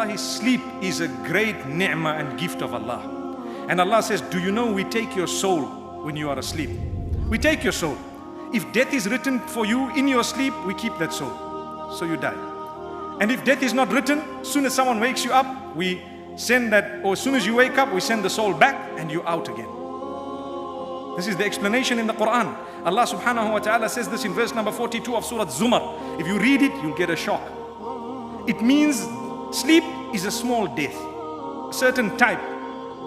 Wallahi, sleep is a great ni'mah and gift of Allah. And Allah says, do you know we take your soul when you are asleep? We take your soul. If death is written for you in your sleep, we keep that soul. So you die. And if death is not written, as soon as someone wakes you up, we send that, or as soon as you wake up, we send the soul back and you're out again. This is the explanation in the Quran. Allah subhanahu wa ta'ala says this in verse number 42 of Surah Zumar. If you read it, you'll get a shock. It means sleep is a small death, a certain type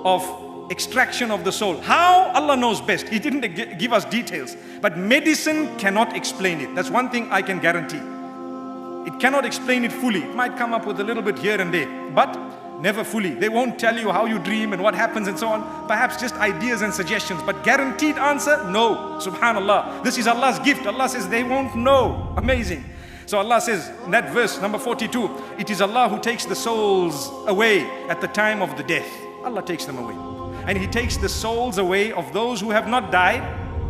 of extraction of the soul. How? Allah knows best. He didn't give us details, but medicine cannot explain it. That's one thing I can guarantee. It cannot explain it fully. It might come up with a little bit here and there, but never fully. They won't tell you how you dream and what happens and so on. Perhaps just ideas and suggestions, but guaranteed answer? No. Subhanallah. This is Allah's gift. Allah says they won't know. Amazing. So Allah says in that verse number 42, it is Allah who takes the souls away at the time of the death. Allah takes them away. And He takes the souls away of those who have not died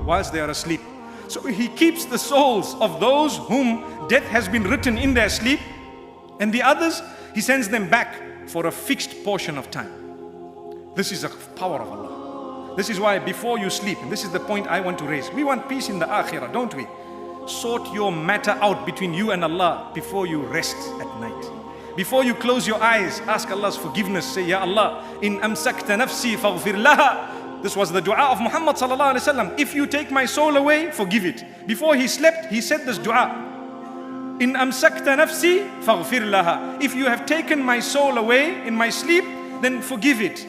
whilst they are asleep. So He keeps the souls of those whom death has been written in their sleep, and the others He sends them back for a fixed portion of time. This is the power of Allah. This is why before you sleep, and this is the point I want to raise, we want peace in the akhirah, don't we? Sort your matter out between you and Allah before you rest at night. Before you close your eyes, ask Allah's forgiveness. Say, Ya Allah, in amsakta nafsi faghfir laha. This was the dua of Muhammad sallallahu alaihi wasallam. If you take my soul away, forgive it. Before he slept, he said this dua. In amsakta nafsi faghfir laha. If you have taken my soul away in my sleep, then forgive it.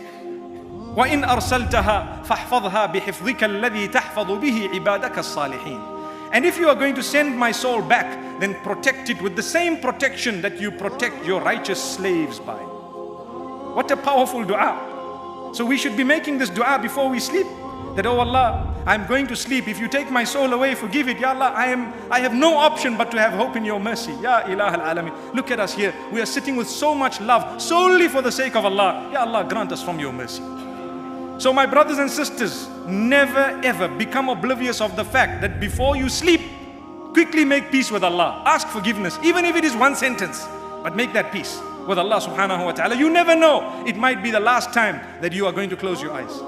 Wa in arsaltaha fahfadha bihifdhika alladhi tahfadhu bihi ibadaka as-salihin. And if you are going to send my soul back, then protect it with the same protection that you protect your righteous slaves by. What a powerful dua. So we should be making this dua before we sleep. That, oh Allah, I'm going to sleep. If you take my soul away, forgive it. Ya Allah, I have no option but to have hope in your mercy. Ya Ilah al-Alamin. Look at us here. We are sitting with so much love, solely for the sake of Allah. Ya Allah, grant us from your mercy. So my brothers and sisters, never ever become oblivious of the fact that before you sleep, quickly make peace with Allah. Ask forgiveness, even if it is one sentence, but make that peace with Allah subhanahu wa ta'ala. You never know, it might be the last time that you are going to close your eyes.